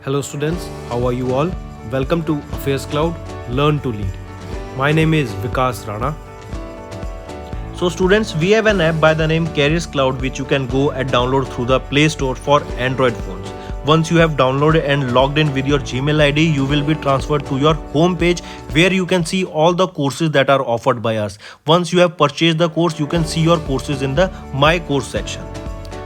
Hello students, how are you all? Welcome to Affairs Cloud, Learn to Lead. My name is Vikas Rana. So students, we have an app by the name Careers Cloud which you can go and download through the Play Store for Android phones. Once you have downloaded and logged in with your Gmail ID, you will be transferred to your home page where you can see all the courses that are offered by us. Once you have purchased the course, you can see your courses in the My Course section.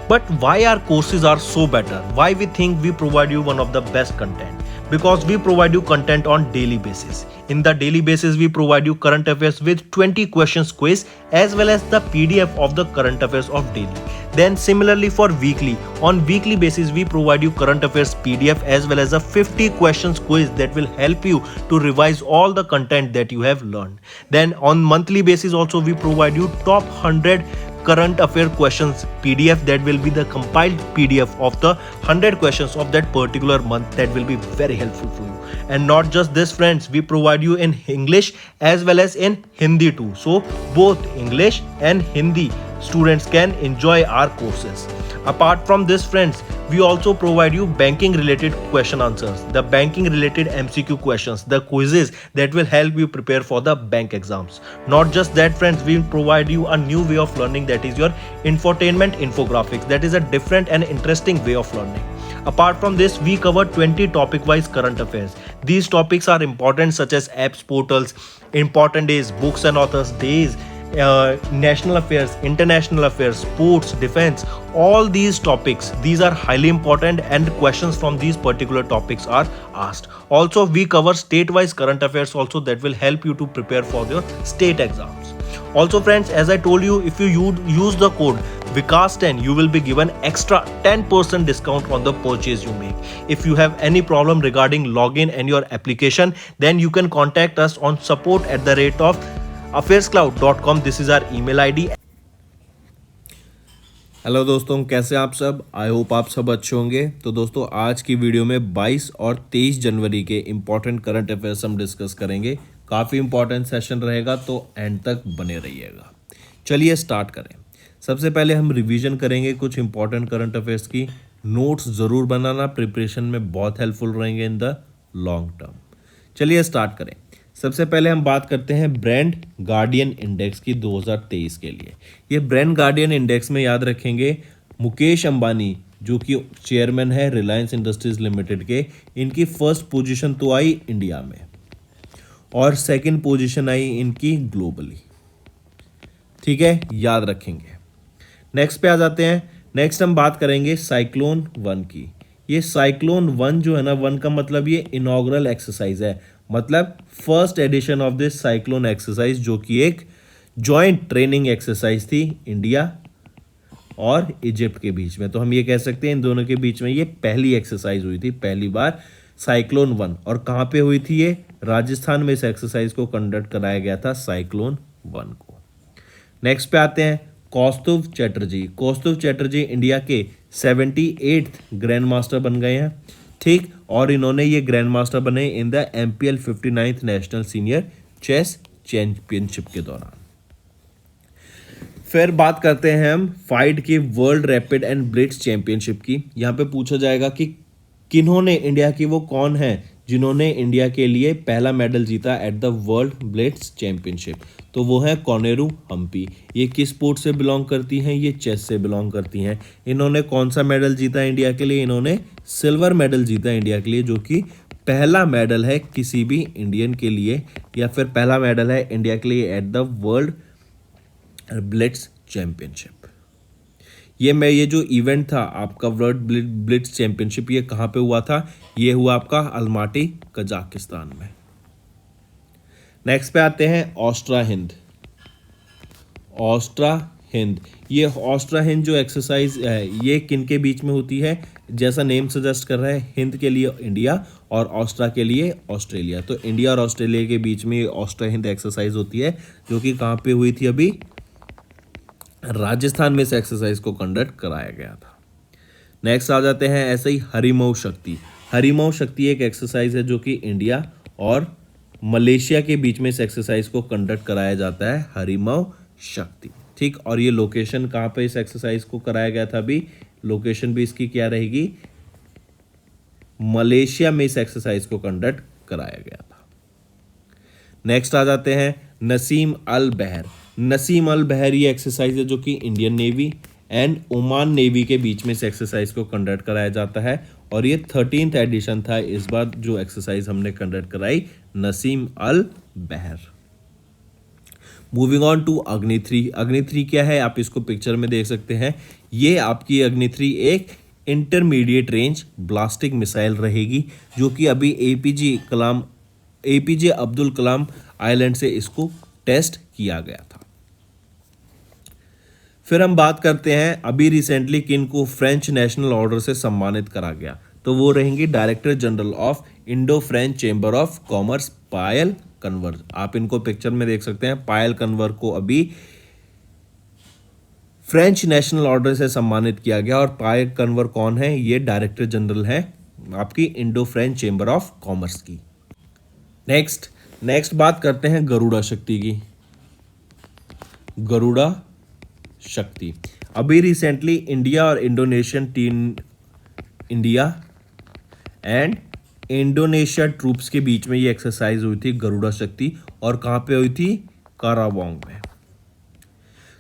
But why our courses are so better? Why we think we provide you one of the best content? Because we provide you content on daily basis. In the daily basis, we provide you current affairs with 20 questions quiz as well as the PDF of the current affairs of daily. Then similarly for weekly, on weekly basis we provide you current affairs PDF as well as a 50 questions quiz that will help you to revise all the content that you have learned. Then on monthly basis also we provide you top 100 current affair questions PDF that will be the compiled PDF of the 100 questions of that particular month that will be very helpful for you. And not just this friends, we provide you in English as well as in Hindi too. So both English and Hindi students can enjoy our courses. Apart from this friends, we also provide you banking related question answers, the banking related MCQ questions, the quizzes that will help you prepare for the bank exams. Not just that friends, we provide you a new way of learning, that is your infotainment infographics. That is a different and interesting way of learning. Apart from this, we cover 20 topic wise current affairs. These topics are important such as apps, portals, important days, books and authors days, national affairs, international affairs, sports, defense, all these topics, these are highly important and questions from these particular topics are asked. Also we cover state-wise current affairs also that will help you to prepare for your state exams. Also friends, as I told you, if you use the code Vikas10, you will be given extra 10% discount on the purchase you make. If you have any problem regarding login and your application, then you can contact us on support@affairscloud.com. This is our email ID. Hello दोस्तों, कैसे आप सब? I hope आप सब अच्छे होंगे। तो दोस्तों, आज की वीडियो में 22 और 23 जनवरी के इम्पॉर्टेंट करंट अफेयर्स हम डिस्कस करेंगे। काफ़ी इम्पॉर्टेंट सेशन रहेगा, तो एंड तक बने रहिएगा। चलिए स्टार्ट करें। सबसे पहले हम रिवीजन करेंगे कुछ इम्पॉर्टेंट करंट अफेयर्स की। नोट्स ज़रूर बनाना, प्रिपरेशन में बहुत हेल्पफुल रहेंगे इन द लॉन्ग टर्म। चलिए स्टार्ट करें। सबसे पहले हम बात करते हैं ब्रांड गार्डियन इंडेक्स की 2023 के लिए। ये ब्रांड गार्डियन इंडेक्स में याद रखेंगे मुकेश अंबानी जो कि चेयरमैन है रिलायंस इंडस्ट्रीज लिमिटेड के, इनकी फर्स्ट पोजीशन तो आई इंडिया में और सेकंड पोजीशन आई इनकी ग्लोबली। ठीक है, याद रखेंगे। नेक्स्ट पे आ जाते हैं। नेक्स्ट हम बात करेंगे साइक्लोन 1 की। ये साइक्लोन 1 जो है ना, 1 का मतलब ये इनॉग्रल एक्सरसाइज है, मतलब first edition of this cyclone exercise, जो कि एक जॉइंट ट्रेनिंग एक्सरसाइज थी इंडिया और इजिप्ट के बीच में। तो हम ये कह सकते हैं इन दोनों के बीच में ये पहली एक्सरसाइज हुई थी, पहली बार साइक्लोन 1। और कहाँ पे हुई थी ये? राजस्थान में इस एक्सरसाइज को कंडक्ट कराया गया था, साइक्लोन 1 को। नेक्स्ट पे आते हैं कौस्तुभ चटर्जी। कौस्तुभ चटर्जी इंडिया के 78th ग्रैंड मास्टर बन गए हैं। ठीक, और इन्होंने ये ग्रैंड मास्टर बने in the MPL 59th national senior chess championship के दौरान। फिर बात करते हैं हम फाइट की world rapid and blitz championship की। यहाँ पे पूछा जाएगा कि किन्होंने इंडिया की, वो कौन है जिन्होंने इंडिया के लिए पहला मेडल जीता at the world Blitz championship. तो वो है कोनेरू हम्पी। ये किस स्पोर्ट से बिलोंग करती हैं? ये चेस से बिलोंग करती हैं। इन्होंने कौन सा मेडल जीता इंडिया के लिए? इन्होंने सिल्वर मेडल जीता इंडिया के लिए, जो कि पहला मेडल है किसी भी इंडियन के लिए, या फिर पहला मेडल है इंडिया के लिए at the world Blitz championship. ये जो इवेंट था आपका वर्ल्ड ब्लिट्स चैंपियनशिप, ये कहाँ पे हुआ था? ये हुआ आपका अलमाटी, कजाकिस्तान में। नेक्स्ट पे आते हैं ऑस्ट्रा हिंद। ऑस्ट्रा हिंद, ये ऑस्ट्रा हिंद जो एक्सरसाइज है ये किन के बीच में होती है? जैसा नेम सजेस्ट कर रहा है, हिंद के लिए इंडिया और ऑस्ट्रा के लिए ऑस्ट्रेलिया। तो इंडिया और ऑस्ट्रेलिया के बीच में ये ऑस्ट्रा हिंद एक्सरसाइज होती है, जो कि कहाँ पे हुई थी? अभी राजस्थान में इस एक्सरसाइज को कंडक्ट कराया गया था। नेक्स्ट आ जाते हैं ऐसे ही हरिमऊ शक्ति। हरिमऊ शक्ति एक एक्सरसाइज है जो कि इंडिया और मलेशिया के बीच में इस एक्सरसाइज को कंडक्ट कराया जाता है, हरिमऊ शक्ति। ठीक, और ये लोकेशन कहाँ पे इस एक्सरसाइज को कराया गया था? अभी लोकेशन भी इसकी क्या रहेगी? मलेशिया में इस एक्सरसाइज को कंडक्ट कराया गया था। नेक्स्ट आ जाते हैं नसीम अल बहर। नसीम अल बहर ये एक्सरसाइज है जो कि Indian navy and Oman navy के बीच में इस एक्सरसाइज को कंडक्ट कराया जाता है और ये 13th एडिशन था इस बार जो एक्सरसाइज हमने कंडक्ट कराई Naseem Al Bahr. Moving on to अग्नि-3। अग्नि-3 क्या है आप इसको पिक्चर में देख सकते हैं। ये आपकी अग्नि-3 एक इंटरमीडिएट रेंज ब्लास्टिक मिसाइल रहेगी जो कि अभी एपीजे अब्दुल कलाम आइलैंड से इसको टेस्ट किया गया था। फिर हम बात करते हैं अभी रिसेंटली किन को फ्रेंच नेशनल ऑर्डर से सम्मानित करा गया, तो वो रहेंगी director general of Indo French chamber of commerce Payal Kanwar. आप इनको पिक्चर में देख सकते हैं। पायल कन्वर को अभी फ्रेंच नेशनल ऑर्डर से सम्मानित किया गया और पायल कन्वर कौन है, ये डायरेक्टर जनरल है आपकी Indo French chamber of commerce की। नेक्स्ट बात करते हैं गरुड़ा शक्ति की। गरुड़ा शक्ति अभी रिसेंटली इंडिया और Indonesian team, India and Indonesia troops के बीच में ये एक्सरसाइज हुई थी गरुड़ा शक्ति, और कहाँ पे हुई थी, कारावांग में।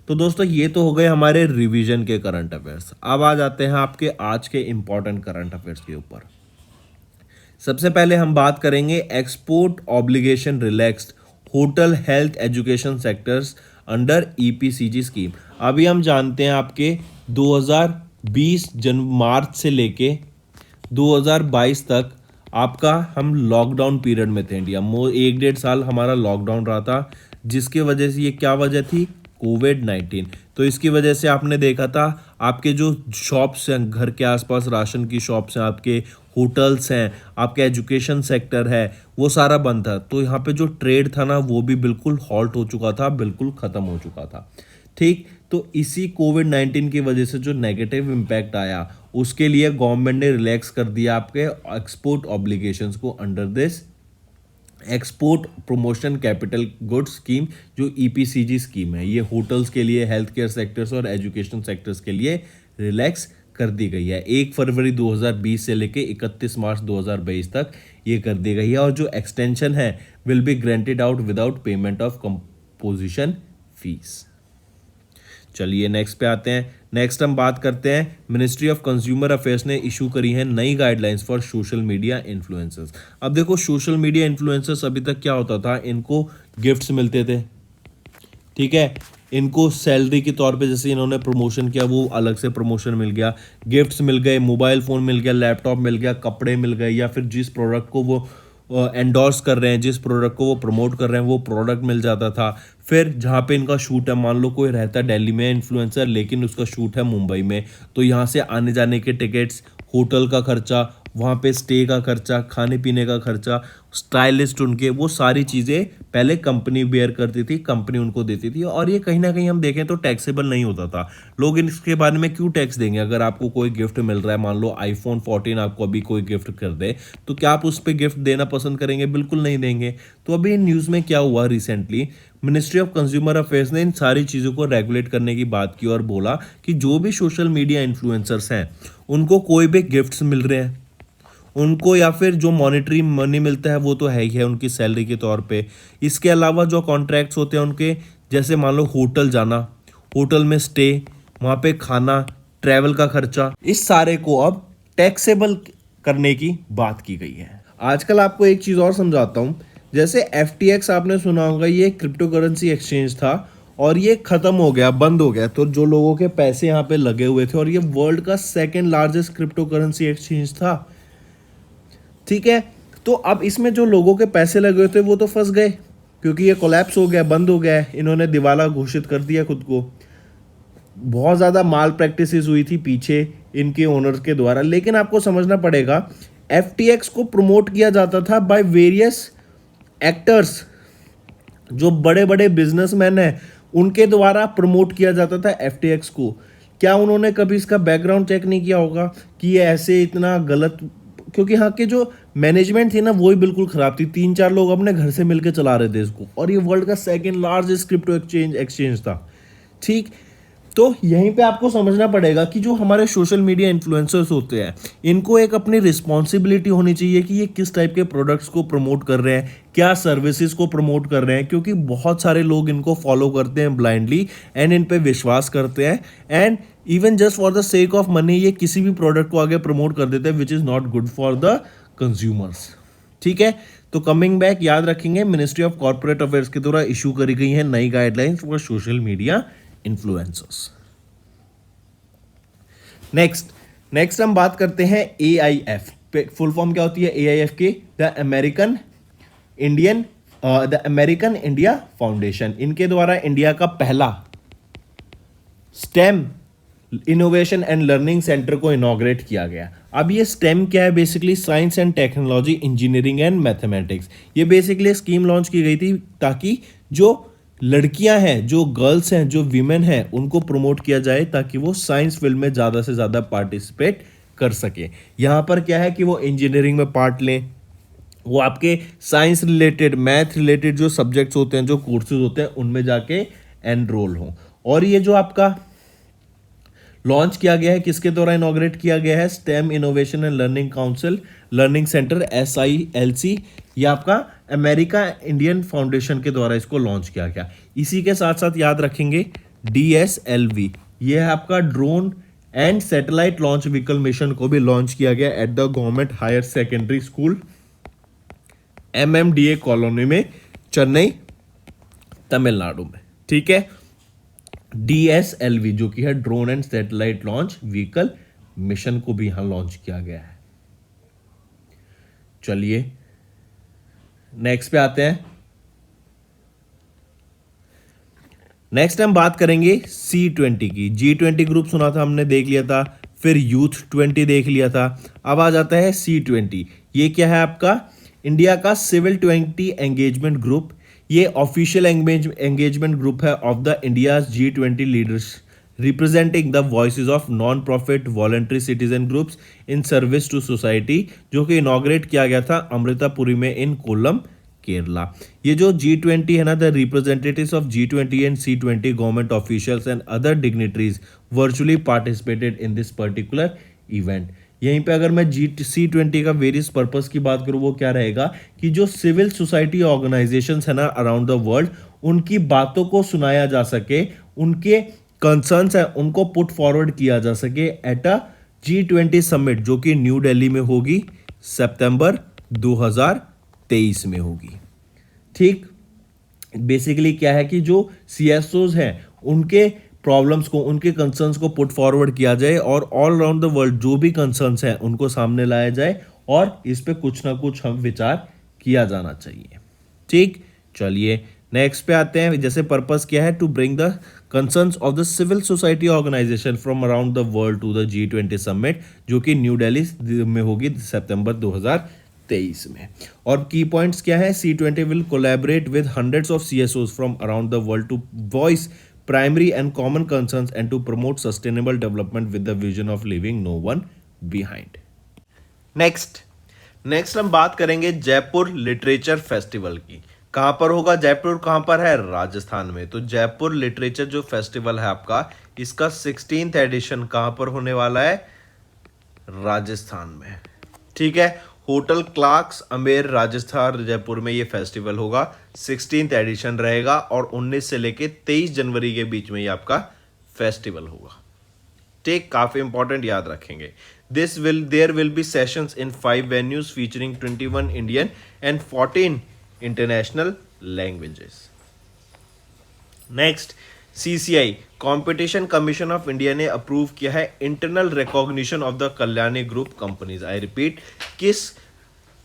तो दोस्तों ये तो हो गए हमारे रिवीजन के करंट अफेयर्स। अब आ जाते हैं आपके आज के इंपॉर्टेंट करंट अफेयर्स के ऊपर। सबसे पहले हम बात करेंगे export obligation relaxed hotel health education sectors under EPCG scheme. अभी हम जानते हैं आपके 2020 मार्च से लेके 2022 तक आपका हम लॉकडाउन पीरियड में थे। इंडिया में 1-1.5 साल हमारा लॉकडाउन रहा था, जिसकी वजह से ये क्या वजह थी, कोविड-19। तो इसकी वजह से आपने देखा था आपके जो शॉप्स हैं, घर के आसपास राशन की शॉप्स हैं, आपके होटल्स हैं, आपके एजुकेशन सेक्टर है, वो सारा बंद था। तो यहाँ पे जो ट्रेड था ना वो भी बिल्कुल हॉल्ट हो चुका था, बिल्कुल ख़त्म हो चुका था। ठीक, तो इसी कोविड-19 की वजह से जो नेगेटिव इम्पैक्ट आया उसके लिए गवर्नमेंट ने रिलैक्स कर दिया आपके एक्सपोर्ट ऑब्लिगेशंस को under this export promotion capital goods scheme, जो ईपीसीजी स्कीम है। ये होटल्स के लिए, हेल्थ केयर सेक्टर्स और एजुकेशन सेक्टर्स के लिए रिलैक्स कर दी गई है। 1 फरवरी 2020 से लेके 31 मार्च 2022 तक ये कर दी गई है, और जो एक्सटेंशन है will be granted out without payment of composition fees. चलिए नेक्स्ट पे आते हैं। नेक्स्ट हम बात करते हैं मिनिस्ट्री ऑफ कंज्यूमर अफेयर्स ने इशू करी है नई guidelines for social media influencers. अब देखो सोशल मीडिया इन्फ्लुएंसर्स अभी तक क्या होता था, इनको गिफ्ट्स मिलते थे, ठीक है, इनको सैलरी के तौर पे जैसे इन्होंने प्रमोशन किया वो अलग से प्रमोशन मिल गया, गिफ्ट्स मिल गए, मोबाइल फ़ोन मिल गया, लैपटॉप मिल गया, कपड़े मिल गए, या फिर जिस प्रोडक्ट को वो एंडोर्स कर रहे हैं, जिस प्रोडक्ट को वो प्रमोट कर रहे हैं वो प्रोडक्ट मिल जाता था। फिर जहाँ पे इनका शूट है, मान लो कोई रहता है दिल्ली में इन्फ्लुएंसर लेकिन उसका शूट है मुंबई में, तो यहाँ से आने जाने के टिकट्स, होटल का खर्चा, वहाँ पे स्टे का खर्चा, खाने पीने का खर्चा, स्टाइलिस्ट उनके, वो सारी चीज़ें पहले कंपनी बेयर करती थी, कंपनी उनको देती थी। और ये कहीं ना कहीं हम देखें तो टैक्सेबल नहीं होता था। लोग इसके बारे में क्यों टैक्स देंगे? अगर आपको कोई गिफ्ट मिल रहा है, मान लो iPhone 14 आपको अभी कोई गिफ्ट कर दे, तो क्या आप उस पर गिफ्ट देना पसंद करेंगे? बिल्कुल नहीं देंगे। तो अभी न्यूज़ में क्या हुआ recently, ministry of consumer affairs ने इन सारी चीज़ों को रेगुलेट करने की बात की और बोला कि जो भी सोशल मीडिया इन्फ्लुएंसर्स हैं उनको कोई भी गिफ्ट्स मिल रहे हैं उनको, या फिर जो मॉनेटरी मनी मिलता है वो तो है ही है उनकी सैलरी के तौर पे। इसके अलावा जो कॉन्ट्रैक्ट्स होते हैं उनके, जैसे मान लो होटल जाना, होटल में स्टे, वहाँ पे खाना, ट्रैवल का खर्चा, इस सारे को अब टैक्सेबल करने की बात की गई है। आजकल आपको एक चीज़ और समझाता हूँ, जैसे FTX आपने सुना होगा, ये क्रिप्टो करेंसी एक्सचेंज था और ये ख़त्म हो गया, बंद हो गया। तो जो लोगों के पैसे यहाँ पे लगे हुए थे, और ये वर्ल्ड का 2nd largest crypto currency exchange था, ठीक है। तो अब इसमें जो लोगों के पैसे लगे हुए थे वो तो फंस गए, क्योंकि ये कोलैप्स हो गया, बंद हो गया है, इन्होंने दिवाला घोषित कर दिया खुद को। बहुत ज़्यादा माल प्रैक्टिसेस हुई थी पीछे इनके ओनर्स के द्वारा। लेकिन आपको समझना पड़ेगा, FTX को प्रमोट किया जाता था बाय वेरियस एक्टर्स, जो बड़े बड़े बिजनेसमैन हैं उनके द्वारा प्रमोट किया जाता था FTX को। क्या उन्होंने कभी इसका बैकग्राउंड चेक नहीं किया होगा कि ये ऐसे इतना गलत? क्योंकि यहाँ के जो मैनेजमेंट थी ना वो ही बिल्कुल ख़राब थी। 3-4 लोग अपने घर से मिलकर चला रहे थे इसको, और ये वर्ल्ड का 2nd लार्जेस्ट क्रिप्टो एक्सचेंज था, ठीक। तो यहीं पे आपको समझना पड़ेगा कि जो हमारे सोशल मीडिया इन्फ्लुएंसर्स होते हैं, इनको एक अपनी रिस्पॉन्सिबिलिटी होनी चाहिए कि ये किस टाइप के प्रोडक्ट्स को प्रमोट कर रहे हैं, क्या सर्विसेज को प्रमोट कर रहे हैं, क्योंकि बहुत सारे लोग इनको फॉलो करते हैं ब्लाइंडली एंड इन पे विश्वास करते हैं and even just for the sake of money ये किसी भी प्रोडक्ट को आगे प्रमोट कर देते हैं which is not good for the consumers. ठीक है, तो कमिंग बैक, याद रखेंगे मिनिस्ट्री ऑफ कॉर्पोरेट अफेयर्स के द्वारा इशू करी गई है नई guidelines for social media influencers. Next हम बात करते हैं AIF। फुल फॉर्म क्या होती है AIF की? The American India foundation. इनके द्वारा इंडिया का पहला stem innovation and learning centre को इनॉग्रेट किया गया। अब ये स्टेम क्या है? Basically science and technology, engineering and mathematics. ये बेसिकली स्कीम लॉन्च की गई थी ताकि जो लड़कियां हैं, जो गर्ल्स हैं, जो वीमेन हैं, उनको प्रमोट किया जाए ताकि वो साइंस फील्ड में ज़्यादा से ज़्यादा पार्टिसिपेट कर सके। यहाँ पर क्या है कि वो इंजीनियरिंग में पार्ट लें, वो आपके साइंस रिलेटेड, मैथ रिलेटेड जो सब्जेक्ट्स होते हैं, जो कोर्सेज होते हैं, उनमें जाके एनरोल हों। और ये जो आपका लॉन्च किया गया है, किसके द्वारा इनॉग्रेट किया गया है? Stem innovation and learning council learning centre SILC। ये आपका अमेरिका इंडियन फाउंडेशन के द्वारा इसको लॉन्च किया गया। इसी के साथ साथ याद रखेंगे DSLV, ये है आपका drone and satellite launch vehicle mission को भी लॉन्च किया गया at the government higher secondary school MMDA colony में, चेन्नई, तमिलनाडु में। ठीक है, DSLV जो कि है drone and satellite launch vehicle mission को भी यहां लॉन्च किया गया है। चलिए नेक्स्ट पे आते हैं। नेक्स्ट हम बात करेंगे C20 की। G20 ग्रुप सुना था हमने, देख लिया था, फिर यूथ 20 देख लिया था। अब आ जाता है C20। ये क्या है आपका? इंडिया का सिविल 20 एंगेजमेंट ग्रुप। ये ऑफिशियल एंगेजमेंट ग्रुप है of the India's G20 leaders representing the voices of non profit voluntary citizen groups in service to society, जो कि इनॉग्रेट किया गया था अमृतापुरी में इन कोल्लम, केरला। ये जो G20 है ना, the representatives of G20 and C20 government officials and other dignitaries virtually participated in this particular event. यहीं पे अगर मैं C20 का वेरियस पर्पस की बात करूं, वो क्या रहेगा कि जो सिविल सोसाइटी ऑर्गेनाइजेशंस है ना अराउंड द वर्ल्ड, उनकी बातों को सुनाया जा सके, उनके कंसर्न्स है उनको पुट फॉरवर्ड किया जा सके एट अ G20 समिट, जो कि न्यू दिल्ली में होगी, सितंबर 2023 में होगी। ठीक, बेसिकली क्या है कि जो CSOs हैं उनके प्रॉब्लम्स को, उनके कंसर्न्स को पुट फॉरवर्ड किया जाए और ऑल अराउंड द वर्ल्ड जो भी कंसर्न्स हैं उनको सामने लाया जाए और इस पे कुछ ना कुछ हम विचार किया जाना चाहिए। ठीक, चलिए नेक्स्ट पे आते हैं। जैसे पर्पस क्या है? To bring the concerns of the civil society organisation from around the world to the G20 summit, जो कि न्यू दिल्ली में होगी सितंबर 2023 में। और की पॉइंट्स क्या है? C20 will collaborate with hundreds of CSOs from around the world to voice primary and common concerns and to promote sustainable development with the vision of leaving no one behind. Next हम बात करेंगे Jaipur literature festival की। कहां पर होगा? जयपुर कहां पर है? राजस्थान में। तो जयपुर लिटरेचर जो फेस्टिवल है आपका, इसका 16th एडिशन कहां पर होने वाला है? राजस्थान में। ठीक है, होटल क्लार्क्स अमेर राजस्थान जयपुर में ये फेस्टिवल होगा। 16th एडिशन रहेगा और 19 से लेके 23 जनवरी के बीच में ये आपका फेस्टिवल होगा। ठीक, काफी इंपॉर्टेंट, याद रखेंगे। There will be sessions in 5 venues featuring 21 Indian and 14 international languages. Next, CCI competition commission of India ने अप्रूव किया है internal recognition of the Kalyani group companies. I repeat, किस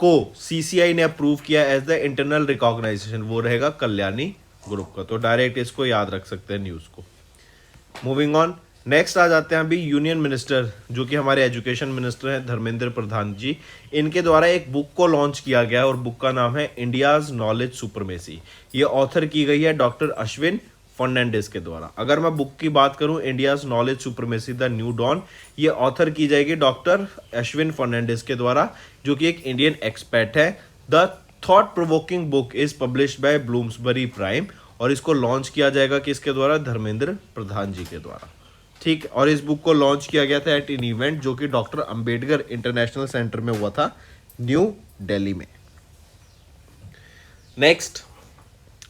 को CCI ने अप्रूव किया एज द इंटरनल रिकॉग्नाइजेशन? वो रहेगा Kalyani group का। तो डायरेक्ट इसको याद रख सकते हैं न्यूज को। मूविंग ऑन, नेक्स्ट आ जाते हैं अभी यूनियन मिनिस्टर, जो कि हमारे एजुकेशन मिनिस्टर हैं धर्मेंद्र प्रधान जी। इनके द्वारा एक बुक को लॉन्च किया गया और बुक का नाम है इंडियाज नॉलेज सुपरमेसी। ये ऑथर की गई है डॉक्टर अश्विन फर्नांडिस के द्वारा। अगर मैं बुक की बात करूं, India's knowledge supremacy the new dawn, ये ऑथर की जाएगी डॉक्टर अश्विन फर्नांडिस के द्वारा, जो कि एक इंडियन एक्सपर्ट है। The thought provoking book is published by Bloomsbury prime और इसको लॉन्च किया जाएगा किसके द्वारा? धर्मेंद्र प्रधान जी के द्वारा। ठीक। और इस बुक को लॉन्च किया गया था एट एन इवेंट जो कि डॉक्टर अंबेडकर इंटरनेशनल सेंटर में हुआ था, न्यू दिल्ली में। नेक्स्ट,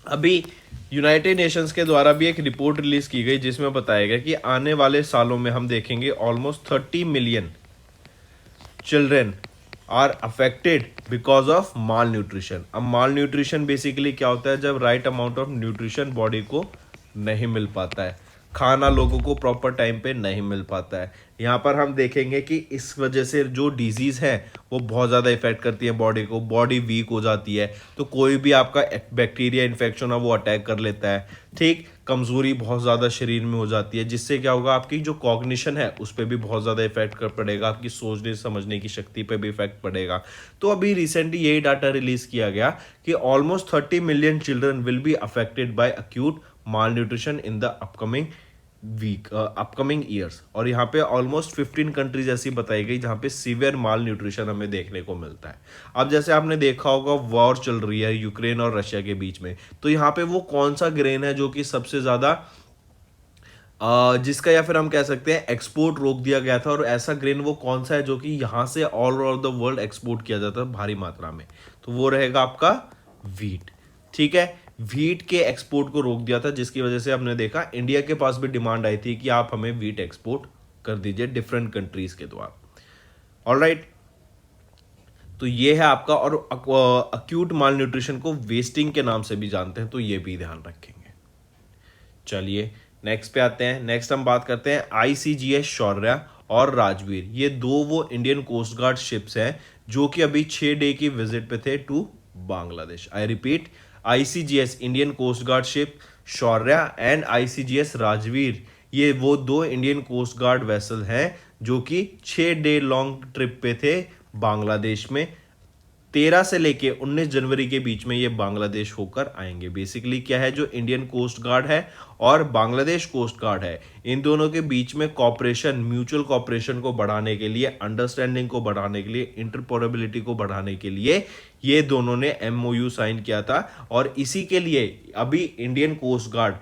अभी यूनाइटेड नेशंस के द्वारा भी एक रिपोर्ट रिलीज की गई जिसमें बताया गया कि आने वाले सालों में हम देखेंगे almost 30 million children are affected because of malnutrition. अब माल न्यूट्रिशन बेसिकली क्या होता है, जब right amount of nutrition body को नहीं मिल पाता है, खाना लोगों को प्रॉपर टाइम पे नहीं मिल पाता है। यहाँ पर हम देखेंगे कि इस वजह से जो डिजीज है वो बहुत ज़्यादा इफेक्ट करती है बॉडी को, बॉडी वीक हो जाती है, तो कोई भी आपका बैक्टीरिया इन्फेक्शन है वो अटैक कर लेता है। ठीक, कमज़ोरी बहुत ज़्यादा शरीर में हो जाती है, जिससे क्या होगा, आपकी जो कॉग्निशन है उस पर भी बहुत ज़्यादा इफेक्ट कर पड़ेगा, आपकी सोचने समझने की शक्ति पे भी इफेक्ट पड़ेगा। तो अभी रिसेंटली यही डाटा रिलीज किया गया कि almost 30 million children will be affected by acute mall nutrition in the upcoming years. और यहाँ पे ऑलमोस्ट 15 कंट्रीज ऐसी बताई गई जहाँ पे सीवियर माल न्यूट्रिशन हमें देखने को मिलता है। अब जैसे आपने देखा होगा वॉर चल रही है यूक्रेन और रशिया के बीच में, तो यहाँ पे वो कौन सा ग्रेन है जो कि सबसे ज़्यादा जिसका या फिर हम कह सकते हैं एक्सपोर्ट रोक दिया गया था, और ऐसा ग्रेन वो कौन सा है जो कि यहाँ से all over the world export किया जाता है भारी मात्रा में, तो वो रहेगा आपका व्हीट। ठीक है, व्हीट के एक्सपोर्ट को रोक दिया था, जिसकी वजह से हमने देखा इंडिया के पास भी डिमांड आई थी कि आप हमें व्हीट एक्सपोर्ट कर दीजिए डिफरेंट कंट्रीज के द्वारा। ऑलराइट, तो ये है आपका। और अक्यूट माल न्यूट्रिशन को वेस्टिंग के नाम से भी जानते हैं, तो ये भी ध्यान रखेंगे। चलिए नेक्स्ट पे आते हैं। नेक्स्ट हम बात करते हैं ICGS शौर्य और राजवीर। ये दो वो इंडियन कोस्ट गार्ड शिप्स हैं जो कि अभी 6 डे की विजिट पे थे to Bangladesh. I repeat, ICGS Indian coast guard ship Shaurya and ICGS Rajveer, ये वो दो इंडियन कोस्ट गार्ड वेसल हैं जो कि 6 डे लॉन्ग ट्रिप पे थे बांग्लादेश में। 13 से लेके 19 जनवरी के बीच में ये बांग्लादेश होकर आएंगे। बेसिकली क्या है, जो इंडियन कोस्ट गार्ड है और बांग्लादेश कोस्ट गार्ड है, इन दोनों के बीच में कॉपरेशन, म्यूचुअल कॉपरेशन को बढ़ाने के लिए, अंडरस्टैंडिंग को बढ़ाने के लिए, इंटरपोरेबिलिटी को बढ़ाने के लिए ये दोनों ने MOU साइन किया था। और इसी के लिए अभी इंडियन कोस्ट गार्ड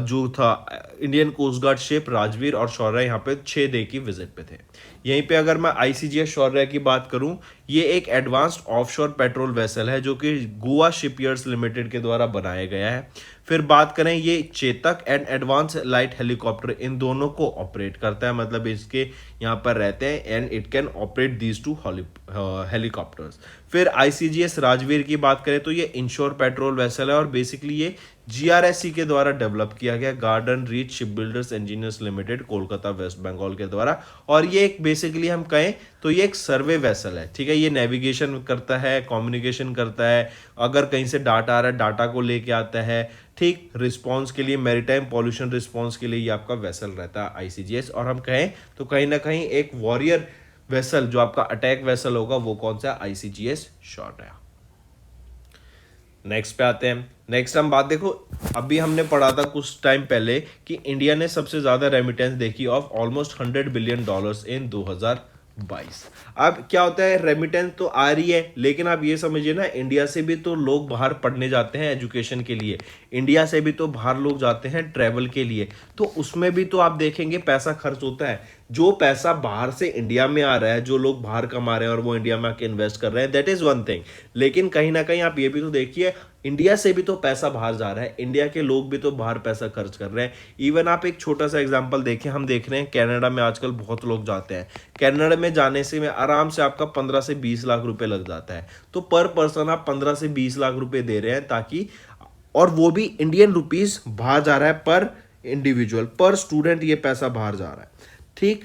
जो था, Indian coast guard ship Rajveer और शौर्य यहाँ पे 6 डे की विजिट पे थे। यहीं पे अगर मैं ICGS शौर्य की बात करूं, ये एक एडवांस्ड ऑफशोर पेट्रोल वेसल है जो कि गोवा शिपयार्ड्स लिमिटेड के द्वारा बनाया गया है। फिर बात करें, ये Chetak and advance light helicopter इन दोनों को ऑपरेट करता है, मतलब इसके यहाँ पर रहते हैं, and it can operate these two helicopters. फिर ICGS राजवीर की बात करें तो ये इंश्योर पेट्रोल वेसल है और बेसिकली ये GRSC के द्वारा डेवलप किया गया, Garden Reach Ship Builders Engineers Limited, Kolkata West Bengal के द्वारा। और ये एक बेसिकली हम कहें तो ये एक सर्वे वेसल है। ठीक है, ये नेविगेशन करता है, कम्युनिकेशन करता है, अगर कहीं से डाटा आ रहा है डाटा को लेके आता है। ठीक, रिस्पॉन्स के लिए, मैरीटाइम पॉल्यूशन रिस्पॉन्स के लिए ये आपका वेसल रहता है ICGS। और हम कहें तो कहीं ना कहीं एक वॉरियर वेसल जो आपका अटैक वेसल होगा वो कौन सा, ICGS शौर्य। नेक्स्ट पे आते हैं। नेक्स्ट हम बात देखो, अभी हमने पढ़ा था कुछ टाइम पहले कि इंडिया ने सबसे ज्यादा रेमिटेंस देखी ऑफ ऑलमोस्ट $100 बिलियन इन 2022। अब क्या होता है, रेमिटेंस तो आ रही है, लेकिन आप ये समझिए ना, इंडिया से भी तो लोग बाहर पढ़ने जाते हैं एजुकेशन के लिए, इंडिया से भी तो बाहर लोग जाते हैं ट्रैवल के लिए, तो उसमें भी तो आप देखेंगे पैसा खर्च होता है। जो पैसा बाहर से इंडिया में आ रहा है, जो लोग बाहर कमा रहे हैं और वो इंडिया में आके इन्वेस्ट कर रहे हैं, दैट इज वन थिंग। लेकिन कहीं ना कहीं आप ये भी तो देखिए, इंडिया से भी तो पैसा बाहर जा रहा है, इंडिया के लोग भी तो बाहर पैसा खर्च कर रहे हैं। इवन आप एक छोटा सा एग्जांपल देखें, हम देख रहे हैं कनाडा में आजकल बहुत लोग जाते हैं। कनाडा में जाने से में आराम से आपका 15 से 20 लाख रुपए लग जाता है। तो पर पर्सन आप 15 से 20 लाख रुपए दे रहे हैं ताकि, और वो भी इंडियन रुपीस बाहर जा रहा है, पर इंडिविजुअल, पर स्टूडेंट ये पैसा बाहर जा रहा है। ठीक,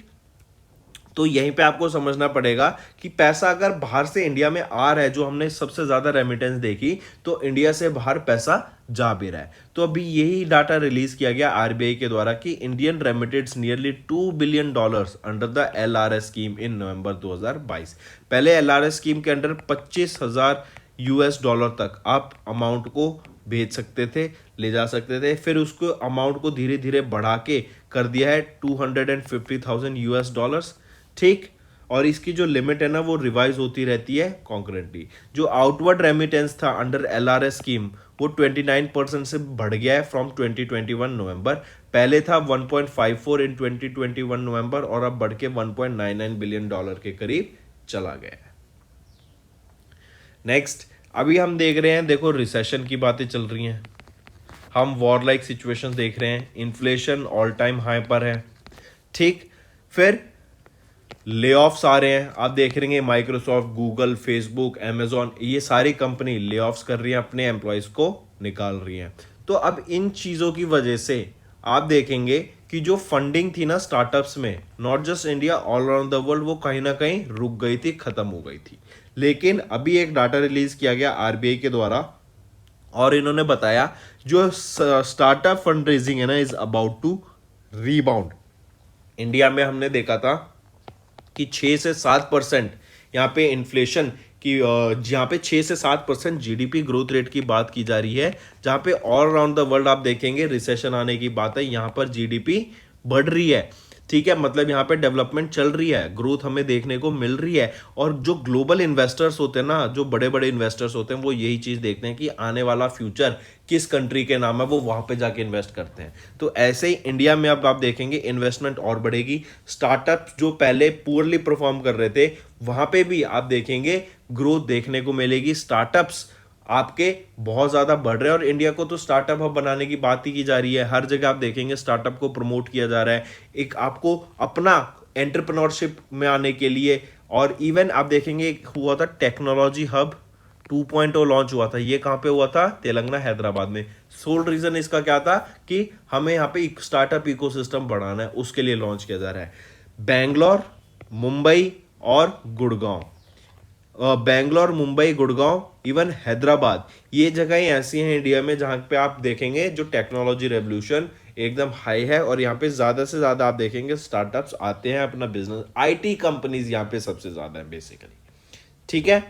तो यहीं पे आपको समझना पड़ेगा कि पैसा अगर बाहर से इंडिया में आ रहा है, जो हमने सबसे ज्यादा रेमिटेंस देखी, तो इंडिया से बाहर पैसा जा भी रहा है। तो अभी यही डाटा रिलीज किया गया RBI के द्वारा कि Indian remitted nearly $2 billion under the LRS scheme in November 2022। पहले LRS स्कीम के अंडर $25,000 तक आप अमाउंट को भेज सकते थे, ले जा सकते थे। फिर उसको अमाउंट को धीरे धीरे बढ़ा के कर दिया है $250,000। ठीक, और इसकी जो लिमिट है ना वो रिवाइज होती रहती है कॉन्करेंटली। जो आउटवर्ड रेमिटेंस था अंडर LRS स्कीम वो 29% से बढ़ गया है फ्रॉम 2021 नवंबर। पहले था 1.54 इन 2021 नवंबर और अब बढ़ के 1.99 बिलियन डॉलर के करीब चला गया है। नेक्स्ट, अभी हम देख रहे हैं, देखो रिसेशन की बातें चल रही हैं, हम वॉर लाइक सिचुएशन देख रहे हैं, इन्फ्लेशन ऑल टाइम हाई पर है, ठीक। फिर ले ऑफ्स आ रहे हैं, आप देख रहे हैं माइक्रोसॉफ्ट, गूगल, फेसबुक, अमेजॉन, ये सारी कंपनी ले ऑफ्स कर रही हैं, अपने एम्प्लॉयज को निकाल रही हैं। तो अब इन चीज़ों की वजह से आप देखेंगे कि जो फंडिंग थी ना स्टार्टअप्स में, not just India, all around the world, वो कहीं ना कहीं रुक गई थी, खत्म हो गई थी। लेकिन अभी एक डाटा रिलीज किया गया RBI के द्वारा और इन्होंने बताया जो स्टार्टअप फंड रेजिंग है ना is about to rebound. India में हमने देखा था कि 6 से 7% यहाँ पे इन्फ्लेशन की, जहाँ पे 6 से 7% GDP ग्रोथ रेट की बात की जा रही है, जहाँ पे ऑल अराउंड द वर्ल्ड आप देखेंगे रिसेशन आने की बात है, यहाँ पर GDP बढ़ रही है, ठीक है। मतलब यहाँ पे डेवलपमेंट चल रही है, ग्रोथ हमें देखने को मिल रही है। और जो ग्लोबल इन्वेस्टर्स होते हैं ना, जो बड़े बड़े इन्वेस्टर्स होते हैं, वो यही चीज देखते हैं कि आने वाला फ्यूचर किस कंट्री के नाम है, वो वहां पे जाके इन्वेस्ट करते हैं। तो ऐसे ही इंडिया में अब आप देखेंगे इन्वेस्टमेंट और बढ़ेगी। स्टार्टअप्स जो पहले पुअरली परफॉर्म कर रहे थे, वहां पे भी आप देखेंगे ग्रोथ देखने को मिलेगी। स्टार्टअप्स आपके बहुत ज्यादा बढ़ रहे हैं और इंडिया को तो स्टार्टअप हब बनाने की बात ही की जा रही है। हर जगह आप देखेंगे स्टार्टअप को प्रमोट किया जा रहा है, एक आपको अपना एंटरप्रेन्योरशिप में आने के लिए। और इवन आप देखेंगे एक हुआ था टेक्नोलॉजी हब 2.0 लॉन्च हुआ था, ये कहां पे हुआ था? तेलंगाना, हैदराबाद में। सोल रीजन इसका क्या था कि हमें यहाँ पे एक स्टार्टअप इकोसिस्टम बढ़ाना है, उसके लिए लॉन्च किया जा रहा है। बैंगलोर, मुंबई और गुड़गांव, बैंगलोर, मुंबई, गुड़गांव, इवन हैदराबाद, ये जगहें ऐसी हैं इंडिया में जहां पे आप देखेंगे जो टेक्नोलॉजी रेवोल्यूशन एकदम हाई है और यहाँ पे ज्यादा से ज्यादा आप देखेंगे स्टार्टअप्स आते हैं, अपना बिजनेस, IT कंपनीज यहाँ पे सबसे ज्यादा है बेसिकली, ठीक है।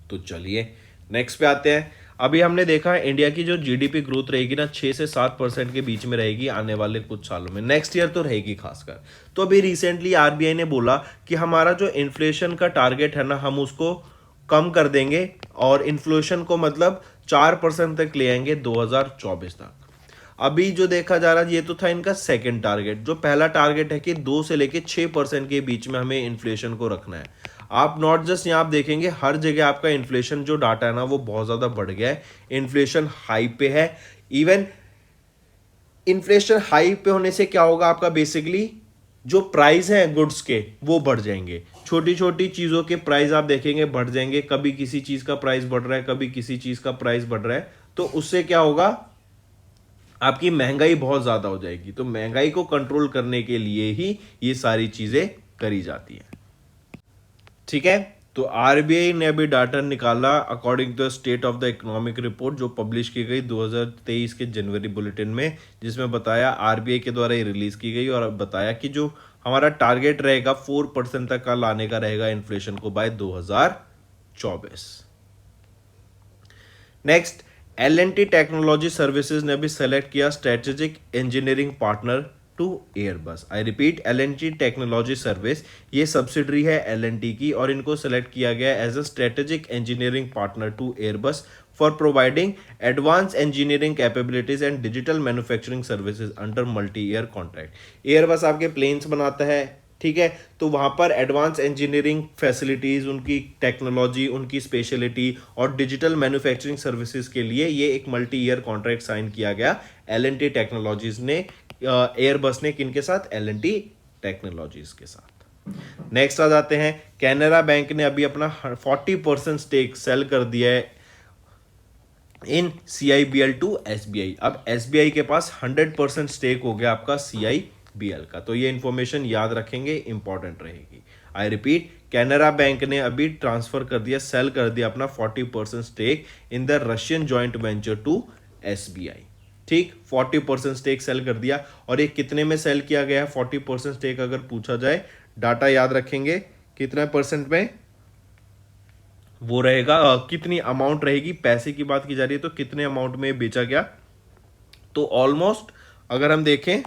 तो चलिए नेक्स्ट पे आते हैं। अभी हमने देखा है इंडिया की जो GDP ग्रोथ रहेगी ना 6 से 7% के बीच में रहेगी आने वाले कुछ सालों में, नेक्स्ट ईयर तो रहेगी खासकर। तो अभी रिसेंटली RBI ने बोला कि हमारा जो इन्फ्लेशन का टारगेट है ना, हम उसको कम कर देंगे और इन्फ्लेशन को मतलब 4% तक ले आएंगे 2024 तक। अभी जो देखा जा रहा है ये तो था इनका सेकंड टारगेट। जो पहला टारगेट है कि 2 से लेके 6% के बीच में हमें इन्फ्लेशन को रखना है। आप नॉट जस्ट यहाँ आप देखेंगे हर जगह आपका इन्फ्लेशन जो डाटा है ना वो बहुत ज्यादा बढ़ गया है, इन्फ्लेशन हाई पे है। इवन इन्फ्लेशन हाई पे होने से क्या होगा, आपका बेसिकली जो प्राइस है गुड्स के वो बढ़ जाएंगे, छोटी छोटी चीजों के प्राइस आप देखेंगे बढ़ जाएंगे। कभी किसी चीज का प्राइस बढ़ रहा है, कभी किसी चीज का प्राइस बढ़ रहा है, तो उससे क्या होगा, आपकी महंगाई बहुत ज्यादा हो जाएगी। तो महंगाई को कंट्रोल करने के लिए ही ये सारी चीजें करी जाती हैं, ठीक है। तो RBI ने अभी डाटा निकाला according to state of the economic report जो पब्लिश की गई 2023 के जनवरी बुलेटिन में, जिसमें बताया RBI के द्वारा ये रिलीज की गई और बताया कि जो हमारा टारगेट रहेगा 4% तक का लाने का रहेगा इन्फ्लेशन को bye 2024। Next, L&T technology services ने भी सेलेक्ट किया strategic engineering partner to Airbus. I repeat, L&T technology service ये सब्सिडरी है L&T की और इनको सेलेक्ट किया गया as a strategic engineering partner to Airbus for providing advance engineering capabilities and digital manufacturing services under multi year contract. Airbus आपके planes बनाता है, ठीक है, तो वहां पर एडवांस इंजीनियरिंग फैसिलिटीज, उनकी टेक्नोलॉजी, उनकी स्पेशलिटी और डिजिटल मैन्युफैक्चरिंग सर्विसेज के लिए ये एक मल्टी ईयर कॉन्ट्रैक्ट साइन किया गया L&T टेक्नोलॉजीज ने, एयरबस ने किनके साथ? L&T टेक्नोलॉजीज के साथ। नेक्स्ट आ जाते हैं, कैनरा बैंक ने अभी अपना 40% स्टेक सेल कर दिया है इन CIBL टू SBI। अब SBI के पास 100% स्टेक हो गया आपका CIBL का, तो ये इंफॉर्मेशन याद रखेंगे, इंपॉर्टेंट रहेगी। आई रिपीट, कैनरा बैंक ने अभी ट्रांसफर कर दिया, सेल कर दिया अपना 40% stake in the Russian joint venture to SBI, ठीक, 40% स्टेक सेल कर दिया। और ये कितने में सेल किया गया है 40% स्टेक? अगर पूछा जाए, डाटा याद रखेंगे, कितना परसेंट में वो रहेगा, कितनी अमाउंट रहेगी, पैसे की बात की जा रही है, तो कितने अमाउंट में बेचा गया? तो ऑलमोस्ट अगर हम देखें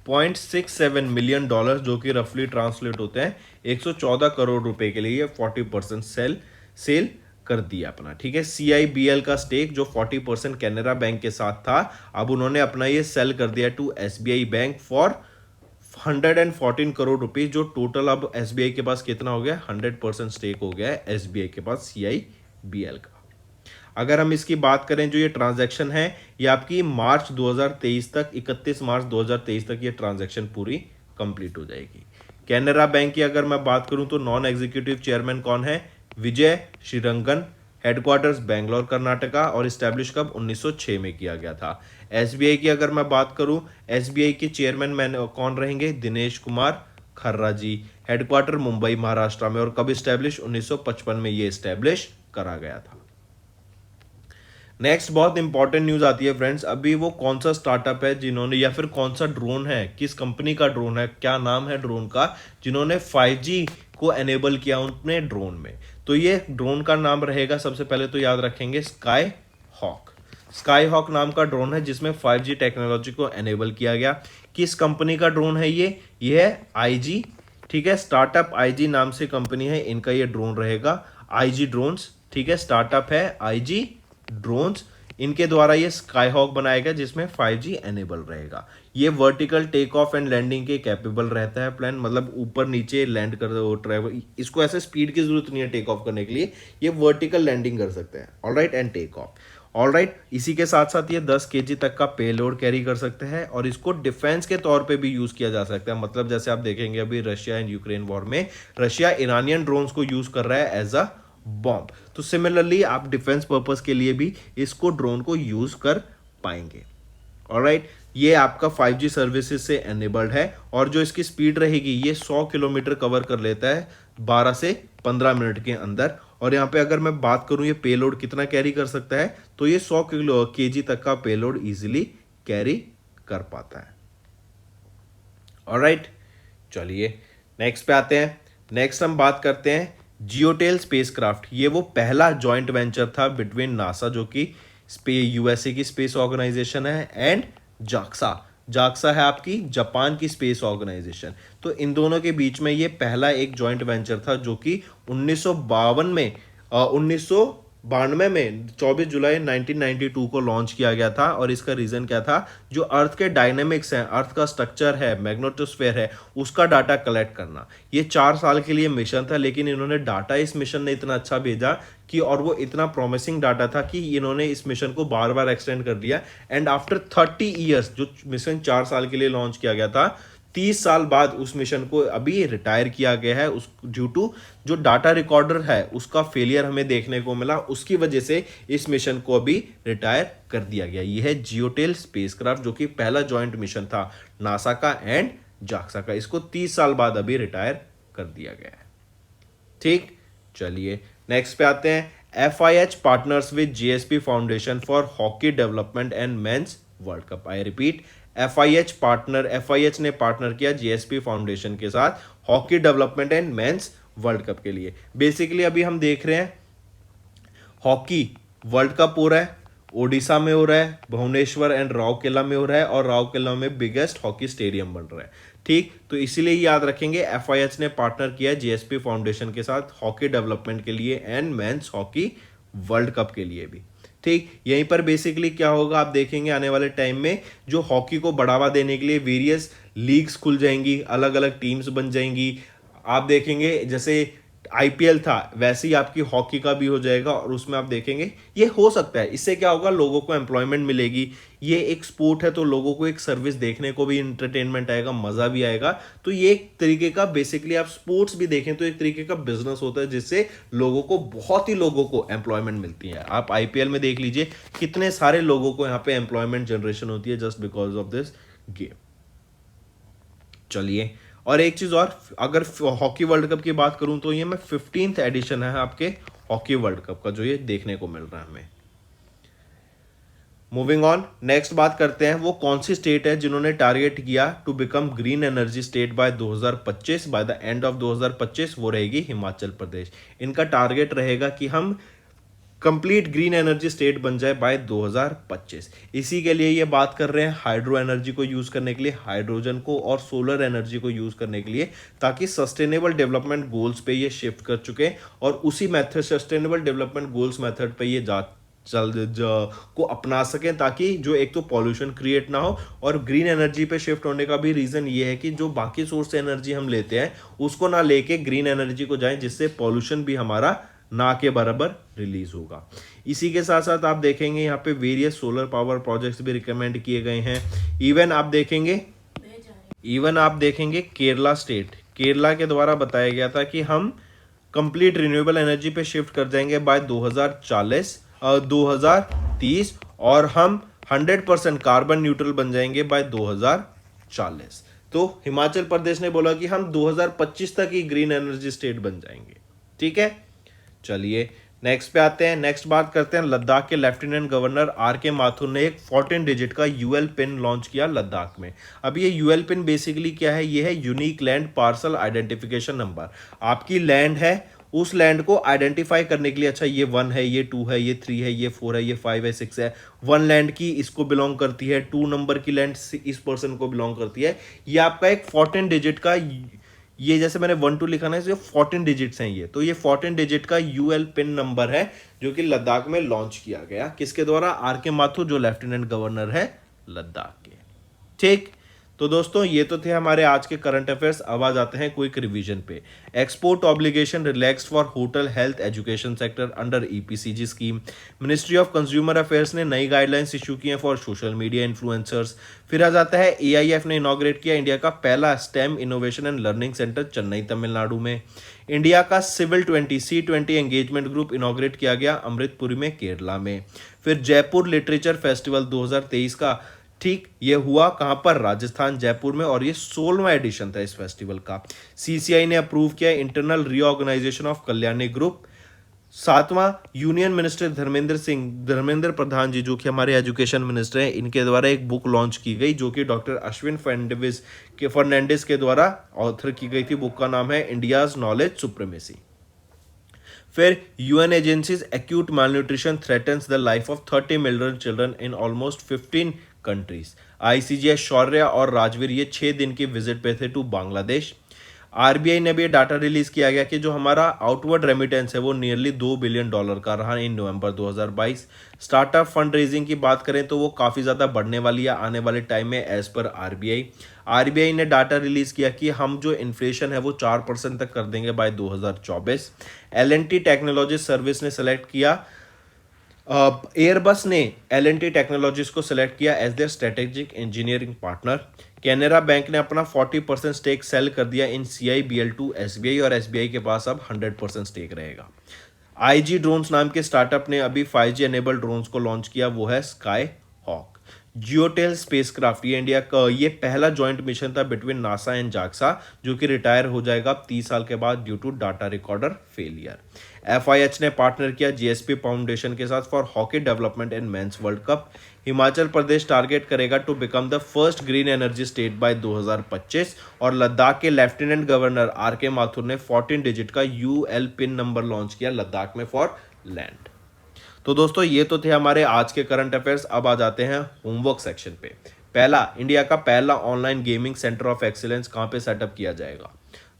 $0.67 मिलियन, जो कि रफली ट्रांसलेट होते हैं 114 करोड़ रुपए के लिए 40% सेल कर दिया अपना। ठीक है, CIBL का स्टेक जो 40% कैनरा बैंक के साथ था, अब उन्होंने अपना ये सेल कर दिया to SBI bank for 114 crore rupees, जो टोटल अब SBI के पास कितना हो गया, 100% स्टेक हो गया है SBI के पास CIBL का। अगर हम इसकी बात करें, जो ये ट्रांजैक्शन है ये आपकी मार्च 2023 तक, 31 मार्च 2023 तक ये ट्रांजैक्शन पूरी कंप्लीट हो जाएगी। कैनरा बैंक की अगर मैं बात करूं तो नॉन एग्जीक्यूटिव चेयरमैन कौन है, विजय श्रीरंगन, हेडक्वार्टर्स बेंगलोर कर्नाटका, और इस्टेब्लिश कब, 1906 में किया गया था। SBI की अगर मैं बात करूं, SBI के चेयरमैन कौन रहेंगे, दिनेश कुमार खर्रा जी, हेडक्वार्टर मुंबई महाराष्ट्र में, और कब इस्टेब्लिश, 1955 में ये इस्टेब्लिश करा गया था। नेक्स्ट बहुत इंपॉर्टेंट न्यूज आती है फ्रेंड्स, अभी वो कौन सा स्टार्टअप है जिन्होंने, या फिर कौन सा ड्रोन है, किस कंपनी का ड्रोन है, क्या नाम है ड्रोन का, जिन्होंने 5G को एनेबल किया अपने ड्रोन में। तो ये ड्रोन का नाम रहेगा, सबसे पहले तो याद रखेंगे स्काई हॉक। स्काई हॉक नाम का ड्रोन है जिसमें 5G टेक्नोलॉजी को एनेबल किया गया। किस कंपनी का ड्रोन है ये है IG। ठीक है, स्टार्टअप IG नाम से कंपनी है, इनका ये ड्रोन रहेगा IG ड्रोन्स। ठीक है, स्टार्टअप है IG ड्रोन्स, इनके द्वारा ये स्काई हॉक बनाया गया जिसमें 5G एनेबल रहेगा। ये vertical take off and landing के कैपेबल रहता है प्लान, मतलब ऊपर नीचे लैंड कर ट्रैवल, इसको ऐसे स्पीड की जरूरत नहीं है टेक ऑफ करने के लिए, ये वर्टिकल लैंडिंग कर सकते हैं। Alright, and take off. Alright, इसी के साथ साथ ये 10 kg तक का पेलोड कैरी कर सकते हैं, और इसको डिफेंस के तौर पे भी यूज किया जा सकता है। मतलब जैसे आप देखेंगे अभी रशिया एंड यूक्रेन वॉर में रशिया ईरानियन ड्रोन्स को यूज कर रहा है एज अ बॉम्ब, तो सिमिलरली आप डिफेंस पर्पस के लिए भी इसको ड्रोन को यूज कर पाएंगे। ऑलराइट, ये आपका 5G सर्विसेज से एनेबल्ड है, और जो इसकी स्पीड रहेगी ये 100 किलोमीटर कवर कर लेता है 12 से 15 मिनट के अंदर। और यहाँ पे अगर मैं बात करूं ये पेलोड कितना कैरी कर सकता है, तो ये 100 kg तक का पेलोड इजीली कैरी कर पाता है। ऑलराइट, चलिए नेक्स्ट पे आते हैं। नेक्स्ट हम बात करते हैं जियोटेल स्पेसक्राफ्ट। ये वो पहला जॉइंट वेंचर था बिटवीन नासा, जो कि USA की स्पेस ऑर्गेनाइजेशन है, एंड जाक्सा है आपकी जापान की स्पेस ऑर्गेनाइजेशन। तो इन दोनों के बीच में ये पहला एक जॉइंट वेंचर था जो कि 1992 में 24 जुलाई 1992 को लॉन्च किया गया था। और इसका रीजन क्या था, जो अर्थ के डायनेमिक्स हैं, अर्थ का स्ट्रक्चर है, मैग्नेटोस्फेयर है, उसका डाटा कलेक्ट करना। ये 4 साल के लिए मिशन था, लेकिन इन्होंने डाटा इस मिशन ने इतना अच्छा भेजा कि, और वो इतना प्रॉमिसिंग डाटा था कि इन्होंने इस मिशन को बार बार एक्सटेंड कर दिया। एंड आफ्टर 30 ईयर्स, जो मिशन 4 साल के लिए लॉन्च किया गया था, 30 साल बाद उस मिशन को अभी रिटायर किया गया है, उस ड्यू टू जो डाटा रिकॉर्डर है उसका फेलियर हमें देखने को मिला, उसकी वजह से इस मिशन को अभी रिटायर कर दिया गया। यह है जियोटेल स्पेसक्राफ्ट, जो कि पहला जॉइंट मिशन था नासा का एंड जाक्सा का। इसको 30 साल बाद अभी रिटायर कर दिया गया है। ठीक, चलिए नेक्स्ट पे आते हैं। FIH partners with GSP foundation for hockey development and mains world cup. I repeat, FIH ने पार्टनर किया GSP फाउंडेशन के साथ hockey development and mains world cup के लिए। बेसिकली अभी हम देख रहे हैं हॉकी वर्ल्ड कप हो रहा है, ओडिशा में हो रहा है, भुवनेश्वर एंड राउरकेला में हो रहा है, और राउरकेला में बिगेस्ट हॉकी स्टेडियम बन रहा है। ठीक, तो इसीलिए याद रखेंगे FIH ने पार्टनर किया GSP फाउंडेशन के साथ हॉकी डेवलपमेंट के लिए and men's hockey world cup के लिए भी। ठीक, यहीं पर बेसिकली क्या होगा आप देखेंगे आने वाले टाइम में, जो हॉकी को बढ़ावा देने के लिए वेरियस लीग्स खुल जाएंगी, अलग अलग टीम्स बन जाएंगी। आप देखेंगे जैसे IPL था वैसे ही आपकी हॉकी का भी हो जाएगा, और उसमें आप देखेंगे ये हो सकता है। इससे क्या होगा, लोगों को एम्प्लॉयमेंट मिलेगी। ये एक स्पोर्ट है तो लोगों को एक सर्विस देखने को भी इंटरटेनमेंट आएगा, मजा भी आएगा। तो ये एक तरीके का, बेसिकली आप स्पोर्ट्स भी देखें तो एक तरीके का बिजनेस होता है, जिससे लोगों को, बहुत ही लोगों को एम्प्लॉयमेंट मिलती है। आप IPL में देख लीजिए कितने सारे लोगों को यहाँ पे एम्प्लॉयमेंट जनरेशन होती है just because of this game. चलिए, और एक चीज और, अगर हॉकी वर्ल्ड कप की बात करूं तो ये मैं 15th एडिशन है आपके हॉकी वर्ल्ड कप का, जो ये देखने को मिल रहा है हमें। मूविंग ऑन, नेक्स्ट बात करते हैं वो कौन सी स्टेट है जिन्होंने टारगेट किया to become green energy state by 2025, by the end of 2025। वो रहेगी हिमाचल प्रदेश। इनका टारगेट रहेगा कि हम कंप्लीट ग्रीन एनर्जी स्टेट बन जाए बाय 2025। इसी के लिए ये बात कर रहे हैं हाइड्रो एनर्जी को यूज करने के लिए, हाइड्रोजन को और सोलर एनर्जी को यूज करने के लिए, ताकि सस्टेनेबल डेवलपमेंट गोल्स पे ये शिफ्ट कर चुके और उसी method sustainable development goals method पे ये को अपना सकें, ताकि जो एक तो पॉल्यूशन क्रिएट ना हो। और ग्रीन एनर्जी पे शिफ्ट होने का भी रीजन ये है कि जो बाकी सोर्स से एनर्जी हम लेते हैं उसको ना लेके ग्रीन एनर्जी को जाएं, जिससे पॉल्यूशन भी हमारा ना के बराबर रिलीज होगा। इसी के साथ साथ आप देखेंगे यहाँ पे वेरियस सोलर पावर प्रोजेक्ट्स भी रिकमेंड किए गए हैं। इवन आप देखेंगे केरला स्टेट, केरला के द्वारा बताया गया था कि हम कंप्लीट रिन्यूएबल एनर्जी पे शिफ्ट कर जाएंगे बाय 2030 और हम 100% कार्बन न्यूट्रल बन जाएंगे बाय 2040। तो हिमाचल प्रदेश ने बोला कि हम 2025 तक ही ग्रीन एनर्जी स्टेट बन जाएंगे। ठीक है, चलिए नेक्स्ट पे आते हैं। नेक्स्ट बात करते हैं लद्दाख के लेफ्टिनेंट गवर्नर आर के माथुर ने एक 14 डिजिट का यूएल पिन लॉन्च किया लद्दाख में। अब ये यूएल पिन बेसिकली क्या है? ये है unique land parcel identification number. आपकी लैंड है, उस लैंड को आइडेंटिफाई करने के लिए, अच्छा ये 1 है, ये 2 है, ये 3 है, ये 4 है, ये 5 है, 6 है, 1 लैंड की इसको बिलोंग करती है, 2 नंबर की लैंड इस पर्सन को बिलोंग करती है। ये आपका एक 14 डिजिट का, ये जैसे मैंने 1 2 लिखा ना, ये 14 डिजिट्स हैं ये, तो ये 14 डिजिट का यूएल पिन नंबर है जो कि लद्दाख में लॉन्च किया गया। किसके द्वारा? आर के माथुर, जो लेफ्टिनेंट गवर्नर है लद्दाख के। ठीक, तो दोस्तों ये तो थे हमारे आज के करंट अफेयर्स। अब आ जाते हैं क्विक रिवीजन पे। Export obligation relaxed for hotel health education sector under EPCG scheme. Ministry of consumer affairs ने नई गाइडलाइंस इशू की हैं फॉर सोशल मीडिया इन्फ्लुएंसर्स। फिर आ जाता है एआईएफ ने इनॉग्रेट किया इंडिया का पहला stem innovation and learning centre Chennai Tamil Nadu में। इंडिया का civil C20 engagement group inaugurate किया गया अमृतपुरी में केरला में। फिर जयपुर लिटरेचर फेस्टिवल 2023 का, ठीक, ये हुआ कहां पर? राजस्थान, जयपुर में, और ये 16वां एडिशन था इस फेस्टिवल का। सीसीआई ने अप्रूव किया internal reorganisation of Kalyani group. 7वां यूनियन मिनिस्टर धर्मेंद्र प्रधान जी, जो कि हमारे एजुकेशन मिनिस्टर हैं, इनके द्वारा एक बुक लॉन्च की गई जो कि डॉक्टर अश्विन फर्नांडिस के द्वारा ऑथर की गई थी। बुक का नाम है इंडियाज नॉलेज सुप्रीमेसी। फिर UN agencies acute malnutrition threatens the life of 30 million children in almost 15 countries. ICGS Shaurya और राजवीर ये 6 दिन की विजिट पे थे टू बांग्लादेश। आरबीआई ने भी डाटा रिलीज किया गया कि जो हमारा आउटवर्ड रेमिटेंस है वो नियरली $2 बिलियन का रहा इन नवंबर 2022। स्टार्टअप फंड रेजिंग की बात करें तो वो काफ़ी ज़्यादा बढ़ने वाली है आने वाले टाइम में एज पर आरबीआई ने डाटा रिलीज किया कि हम जो इन्फ्लेशन है वो 4% तक कर देंगे बाय 2024। एलएनटी टेक्नोलॉजी सर्विस ने सेलेक्ट किया, एयरबस ने एलएनटी टेक्नोलॉजीज को सिलेक्ट किया as their strategic engineering partner. Canara bank ने अपना 40% स्टेक सेल कर दिया इन CIBL2 एसबीआई, और एसबीआई के पास अब 100% स्टेक रहेगा। IG ड्रोन्स नाम के स्टार्टअप ने अभी 5G एनेबल्ड ड्रोन्स को लॉन्च किया, वो है स्काई हॉक। जियोटेल स्पेसक्राफ्ट, ये इंडिया का ये पहला जॉइंट मिशन था बिटवीन नासा एंड जाक्सा, जो कि रिटायर हो जाएगा 30 साल के बाद due to data recorder failure. FIH ने पार्टनर किया GSP फाउंडेशन के साथ for hockey development in men's world cup. Himachal Pradesh target करेगा to become the first green energy state by 2025। और लद्दाख के लेफ्टिनेंट गवर्नर आर के माथुर ने 14 डिजिट का UL पिन नंबर लॉन्च किया लद्दाख में फॉर लैंड। तो दोस्तों ये तो थे हमारे आज के करंट अफेयर्स। अब आ जाते हैं होमवर्क सेक्शन पे। पहला, इंडिया का पहला online gaming centre of excellence कहाँ पे सेटअप किया जाएगा।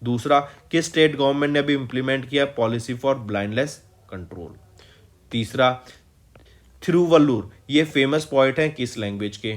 दूसरा, किस स्टेट गवर्नमेंट ने अभी इंप्लीमेंट किया पॉलिसी फॉर ब्लाइंडनेस कंट्रोल। तीसरा, थिरुवल्लुर ये फेमस पोएट हैं किस लैंग्वेज के।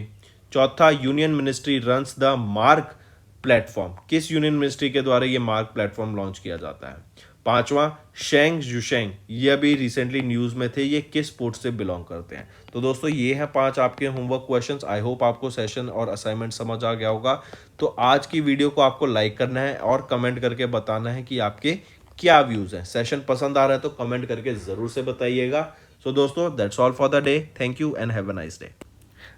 चौथा, union ministry runs the mark platform, किस यूनियन मिनिस्ट्री के द्वारा ये मार्क प्लेटफॉर्म लॉन्च किया जाता है। पांचवा, शेंग जुशेंग ये अभी रिसेंटली न्यूज में थे, ये किस स्पोर्ट से बिलोंग करते हैं। तो दोस्तों ये हैं 5 आपके होमवर्क क्वेश्चंस। आई होप आपको सेशन और असाइनमेंट समझ आ गया होगा। तो आज की वीडियो को आपको लाइक करना है और कमेंट करके बताना है कि आपके क्या व्यूज हैं। सेशन पसंद आ रहा है तो कमेंट करके जरूर से बताइएगा। सो दोस्तों that's all for the day. Thank you and have a nice day.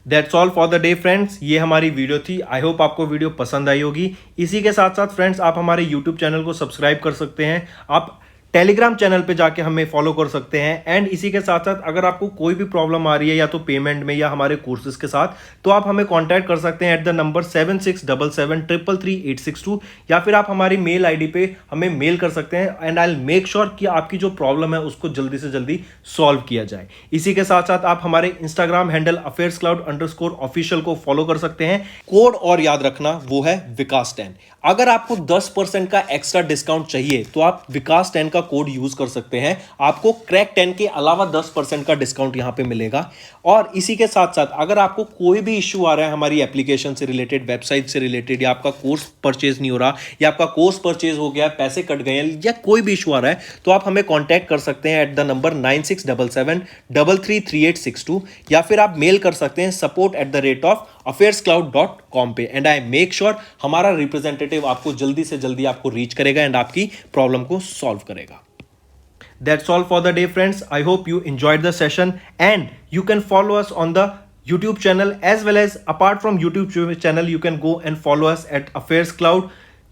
That's all for the day friends, ये हमारी वीडियो थी। आई होप आपको वीडियो पसंद आई होगी। इसी के साथ साथ फ्रेंड्स आप हमारे यूट्यूब चैनल को सब्सक्राइब कर सकते हैं। आप टेलीग्राम चैनल पे जाके हमें फॉलो कर सकते हैं। एंड इसी के साथ साथ अगर आपको कोई भी प्रॉब्लम आ रही है या तो पेमेंट में या हमारे कोर्सेज के साथ, तो आप हमें कांटेक्ट कर सकते हैं एट द नंबर 7677333862, या फिर आप हमारी मेल आईडी पे हमें मेल कर सकते हैं and I will make sure कि आपकी जो प्रॉब्लम है उसको जल्दी से जल्दी सॉल्व किया जाए। इसी के साथ साथ आप हमारे इंस्टाग्राम हैंडल affairscloud_official को फॉलो कर सकते हैं। कोड और याद रखना, वो है विकास 10। अगर आपको 10% का एक्स्ट्रा डिस्काउंट चाहिए तो आप विकास 10 का कोड यूज कर सकते हैं, आपको क्रैक 10 के अलावा 10% का डिस्काउंट यहां पे मिलेगा। और इसी के साथ साथ अगर आपको कोई भी इश्यू आ रहा है हमारी एप्लीकेशन से रिलेटेड, वेबसाइट से रिलेटेड, या आपका कोर्स परचेज नहीं हो रहा, या आपका कोर्स परचेज हो गया, पैसे कट गए हैं, या कोई भी इशू आ रहा है, तो आप हमें कॉन्टैक्ट कर सकते हैं एट द नंबर 9677333862, या फिर आप मेल कर सकते हैं support@affairscloud.com पे। एंड आई मेक श्योर हमारा रिप्रेजेंटेटिव आपको जल्दी से जल्दी आपको रीच करेगा एंड आपकी प्रॉब्लम को सॉल्व करेगा। That's all for the day, friends. I hope you enjoyed the session, and you can follow us on the YouTube channel, as well as apart from YouTube channel, you can go and follow us at Affairs Cloud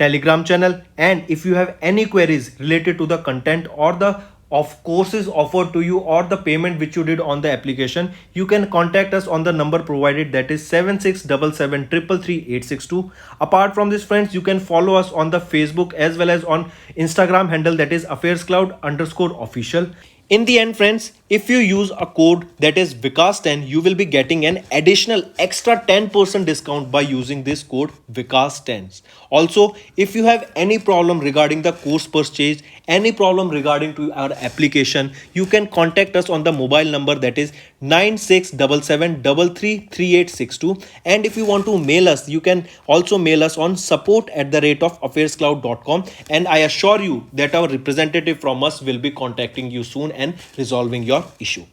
Telegram channel. And if you have any queries related to the content or the of courses offered to you or the payment which you did on the application, you can contact us on the number provided, that is 7677333862. Apart from this, friends, you can follow us on the Facebook as well as on Instagram handle, that is affairscloud_official. In the end, friends, if you use a code that is Vikas10, you will be getting an additional extra 10% discount by using this code Vikas10. Also, if you have any problem regarding the course purchase, any problem regarding to our application, you can contact us on the mobile number, that is 9677333862. And if you want to mail us, you can also mail us on support@affairscloud.com, and I assure you that our representative from us will be contacting you soon and resolving your issue.